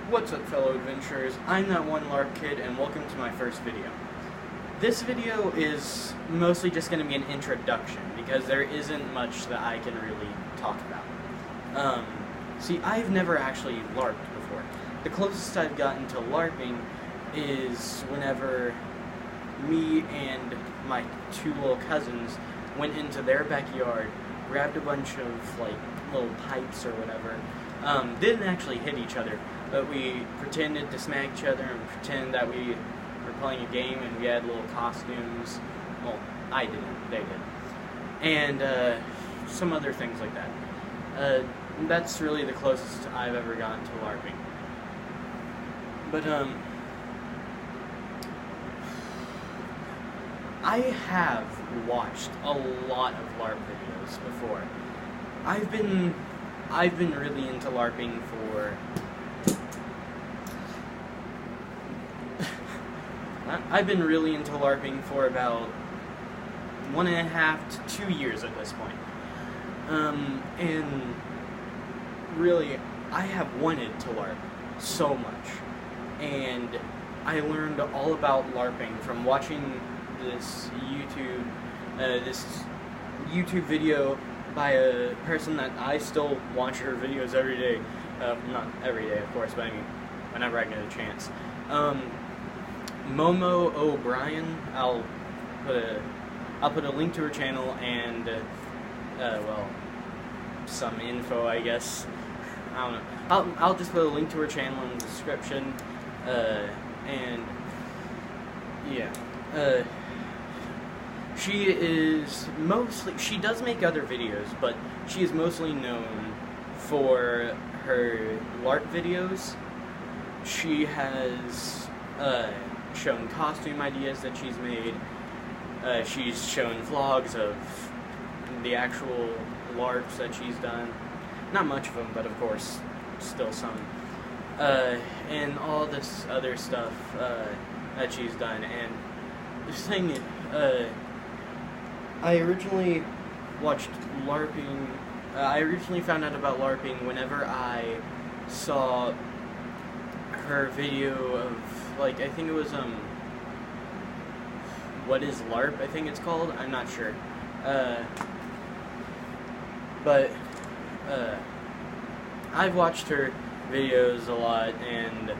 What's up, fellow adventurers? I'm that one Larp kid, and welcome to my first video. This video is mostly just going to be an introduction, because there isn't much that I can really talk about. See, I've never actually LARPed before. The closest I've gotten to LARPing is whenever me and my two little cousins went into their backyard, grabbed a bunch of, like, little pipes or whatever. Didn't actually hit each other, but we pretended to smack each other and pretend that we were playing a game, and we had little costumes. Well, I didn't, they did. And some other things like that. That's really the closest I've ever gotten to LARPing. But, I have watched a lot of LARP videos before. I've been really into LARPing for about 1.5 to 2 years at this point. And really, I have wanted to LARP so much. And I learned all about LARPing from watching this YouTube video by a person that I still watch her videos every day. Not every day, of course, but I mean, whenever I get a chance. Momo O'Brien. I'll put a link to her channel and well, some info, I guess. I don't know. I'll just put a link to her channel in the description. And yeah. She does make other videos, but she is mostly known for her LARP videos. She has shown costume ideas that she's made. She's shown vlogs of the actual LARPs that she's done. Not much of them, but of course, still some. And all this other stuff that she's done. And the thing is, I originally watched LARPing. I originally found out about LARPing whenever I saw her video of, like, I think it was, What is LARP, I think it's called? I'm not sure. But I've watched her videos a lot, and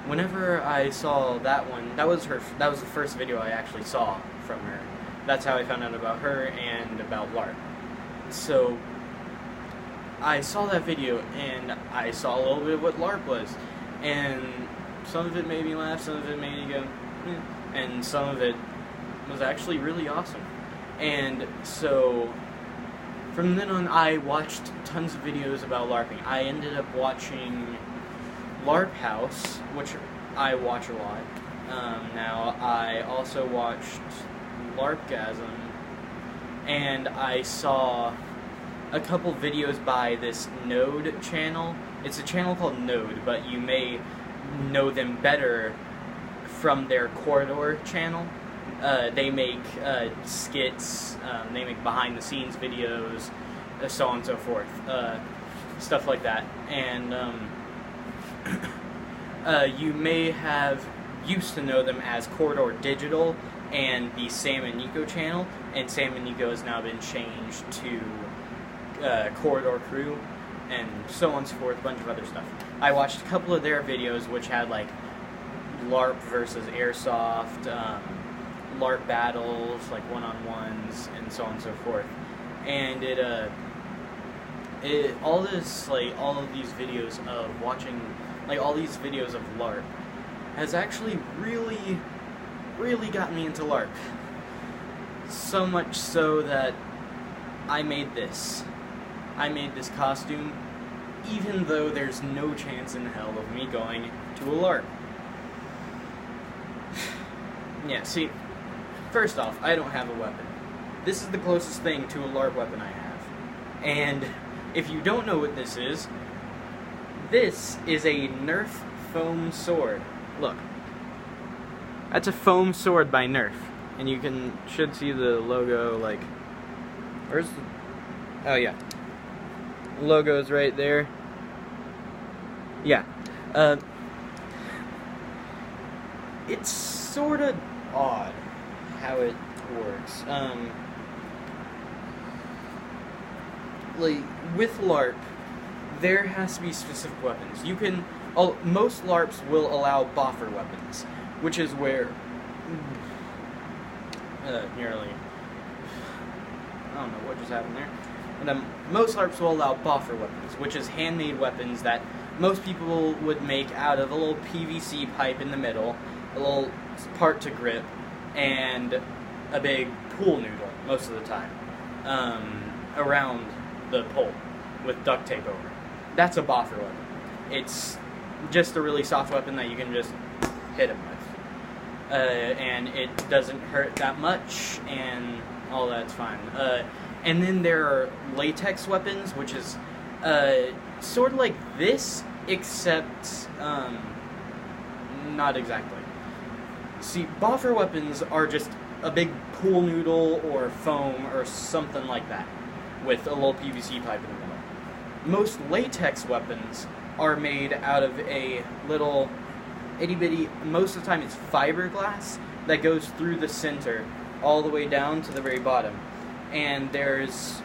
whenever I saw that one, that was the first video I actually saw from her. That's how I found out about her and about LARP. So I saw that video, and I saw a little bit of what LARP was, and some of it made me laugh, some of it made me go, and some of it was actually really awesome. And so from then on, I watched tons of videos about LARPing. I ended up watching LARP House, which I watch a lot. Now, I also watched LARPgasm, and I saw a couple videos by this Node channel. It's a channel called Node, but you may know them better from their Corridor channel. They make skits, they make behind-the-scenes videos, so on and so forth, stuff like that. And you may have used to know them as Corridor Digital and the Sam and Nico channel, and Sam and Nico has now been changed to Corridor Crew, and so on and so forth, a bunch of other stuff. I watched a couple of their videos, which had, like, LARP versus Airsoft, LARP battles, like one-on-ones, and so on and so forth. And all of these videos of watching, like, all these videos of LARP has actually really got me into LARP. So much so that I made this costume, even though there's no chance in hell of me going to a LARP. Yeah, see, first off, I don't have a weapon. This is the closest thing to a LARP weapon I have. And if you don't know what this is a Nerf foam sword. Look. That's a foam sword by Nerf. And you should see the logo, like, where's the, oh yeah. Logo's right there. Yeah. it's sort of odd how it works. Like, with Larp, there has to be specific weapons. Most Larps will allow boffer weapons, which is where, nearly, I don't know what just happened there, but most Larps will allow boffer weapons, which is handmade weapons that most people would make out of a little PVC pipe in the middle, a little part to grip, and a big pool noodle, most of the time, around the pole with duct tape over it. That's a boffer weapon. It's just a really soft weapon that you can just hit him with. And it doesn't hurt that much, and all that's fine. And then there are latex weapons, which is sort of like this, except not exactly. See, boffer weapons are just a big pool noodle or foam or something like that with a little PVC pipe in the middle. Most latex weapons are made out of a little itty-bitty, most of the time it's fiberglass that goes through the center all the way down to the very bottom. And there's,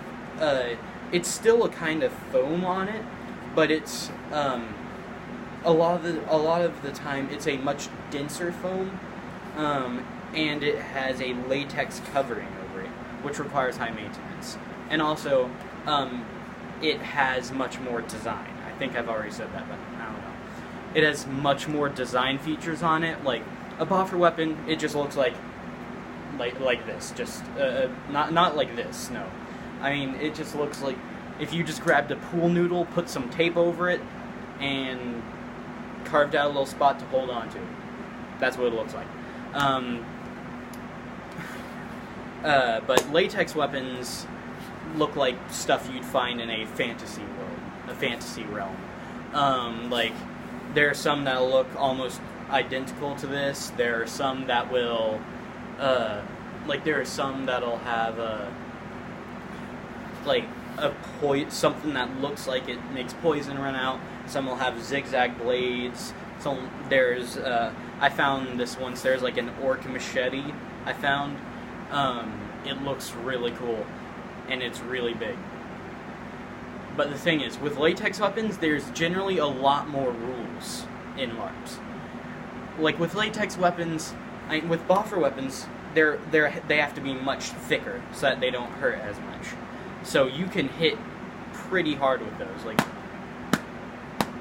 it's still a kind of foam on it, but it's, a lot of the time it's a much denser foam, and it has a latex covering over it, which requires high maintenance. And also, it has much more design. I think I've already said that, but I don't know. It has much more design features on it. Like, a boffer weapon, it just looks like this. Just, not like this, no. I mean, it just looks like if you just grabbed a pool noodle, put some tape over it, and carved out a little spot to hold on to. That's what it looks like. But latex weapons look like stuff you'd find in a fantasy world, a fantasy realm. Like, there are some that'll look almost identical to this. There are some that will, there are some that'll have something that looks like it makes poison run out. Some will have zigzag blades. There's, I found this once, there's like an orc machete I found. It looks really cool, and it's really big. But the thing is, with latex weapons, there's generally a lot more rules in LARPs. Like, with latex weapons, with boffer weapons, they have to be much thicker so that they don't hurt as much. So you can hit pretty hard with those.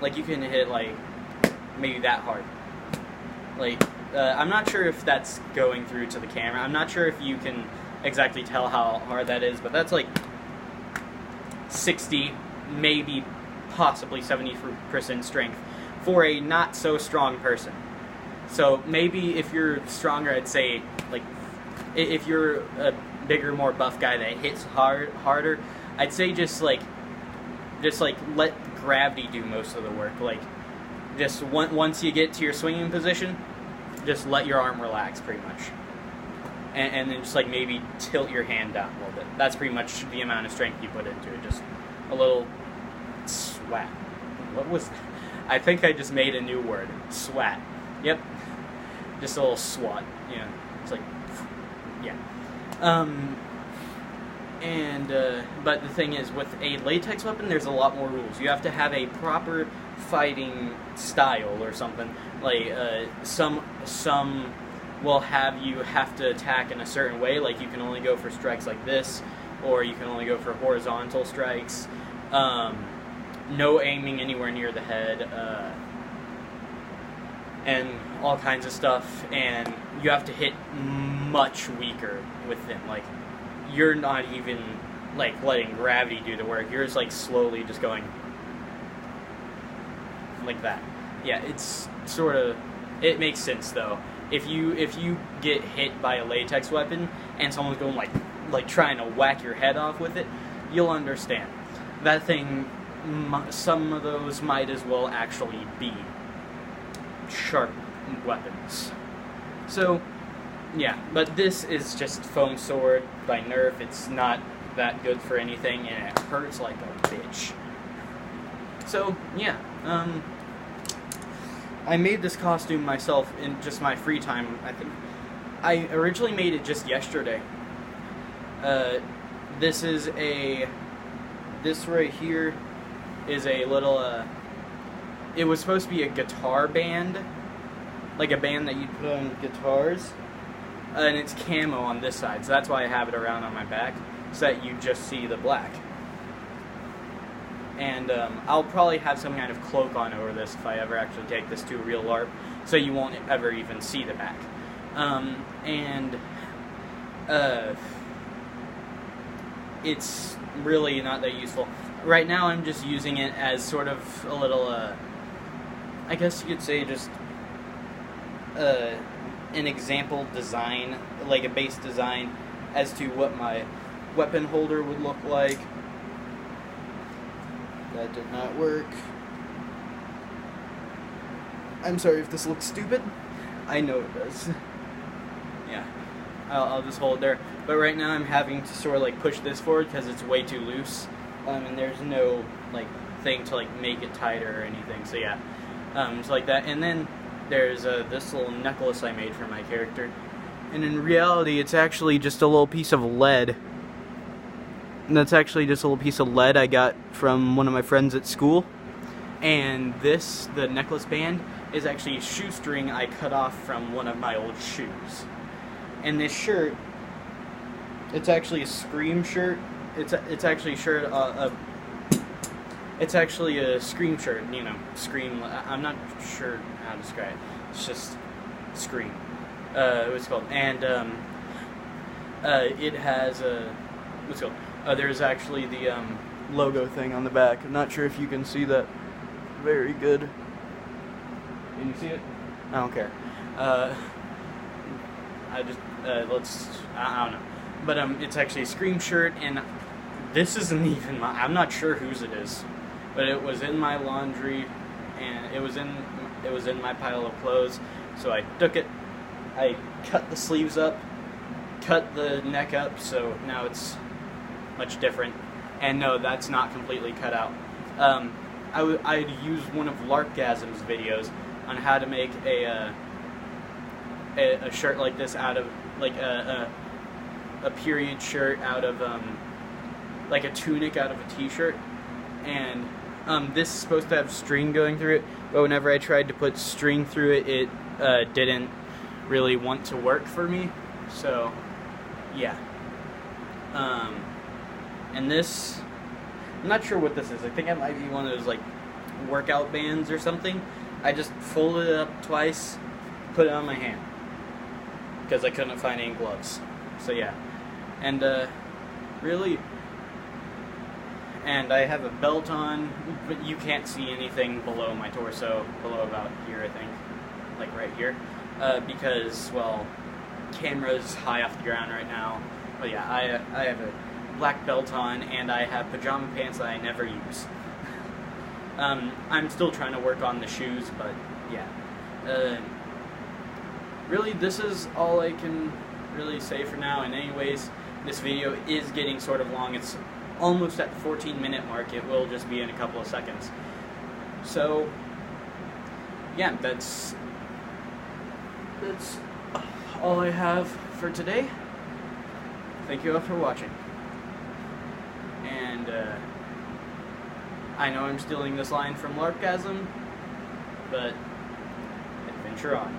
Like you can hit, like, maybe that hard. Like, I'm not sure if that's going through to the camera. I'm not sure if you can exactly tell how hard that is, but that's like 60, maybe possibly 70% strength for a not so strong person. So maybe if you're stronger, I'd say, like, if you're a bigger, more buff guy that hits harder, I'd say just let gravity do most of the work. Like, just once you get to your swinging position, just let your arm relax, pretty much. And then just, like, maybe tilt your hand down a little bit. That's pretty much the amount of strength you put into it. Just a little swat. What was that? I think I just made a new word. Swat. Yep. Just a little swat. Yeah. It's like, yeah. But the thing is, with a latex weapon, there's a lot more rules. You have to have a proper fighting style or something. Like, some will have you have to attack in a certain way. Like, you can only go for strikes like this, or you can only go for horizontal strikes. No aiming anywhere near the head, and all kinds of stuff. And you have to hit much weaker with them. Like, you're not even, like, letting gravity do the work. You're just, like, slowly just going like that. Yeah, it's sort of, it makes sense, though. If you get hit by a latex weapon and someone's going like trying to whack your head off with it, you'll understand. That thing, some of those might as well actually be sharp weapons. So, yeah, but this is just foam sword by Nerf. It's not that good for anything, and it hurts like a bitch. So, yeah, I made this costume myself in just my free time. I think I originally made it just yesterday. This right here is a little, it was supposed to be a guitar band, like a band that you'd put on guitars, and it's camo on this side, so that's why I have it around on my back, so that you just see the black. And I'll probably have some kind of cloak on over this if I ever actually take this to a real LARP, so you won't ever even see the back. It's really not that useful. Right now I'm just using it as sort of a little, I guess you could say just an example design, like a base design, as to what my weapon holder would look like. That did not work. I'm sorry if this looks stupid. I know it does. Yeah, I'll just hold there. But right now I'm having to sort of like push this forward because it's way too loose, and there's no like thing to like make it tighter or anything. So yeah, just like that. And then there's this little necklace I made for my character, and in reality it's actually just a little piece of lead. And that's actually just a little piece of lead I got from one of my friends at school. And this, the necklace band, is actually a shoestring I cut off from one of my old shoes. And this shirt, it's actually a Scream shirt. It's actually a shirt. It's actually a Scream shirt. You know, Scream. I'm not sure how to describe it. It's just Scream. What's it called? And it has a what's it called? There's actually the logo thing on the back. I'm not sure if you can see that very good. Can you see it? I don't care. I don't know. But it's actually a Scream shirt, and this isn't even my, I'm not sure whose it is, but it was in my laundry, and it was in my pile of clothes. So I took it, I cut the sleeves up, cut the neck up, so now it's much different. And no, that's not completely cut out. I'd used one of Larpgasm's videos on how to make a shirt like this out of like a period shirt out of like a tunic out of a t-shirt, and this is supposed to have string going through it, but whenever I tried to put string through it, it didn't really want to work for me. So yeah. And this, I'm not sure what this is. I think it might be one of those like workout bands or something. I just folded it up twice, put it on my hand, because I couldn't find any gloves. So yeah, and really, and I have a belt on, but you can't see anything below my torso, below about here, I think, like right here, because, well, camera's high off the ground right now. But yeah, I have a black belt on, and I have pajama pants that I never use. I'm still trying to work on the shoes, but yeah. Really, this is all I can really say for now, and anyways, this video is getting sort of long. It's almost at the 14-minute mark. It will just be in a couple of seconds. So, yeah, that's all I have for today. Thank you all for watching. And, I know I'm stealing this line from Larpgasm, but adventure on.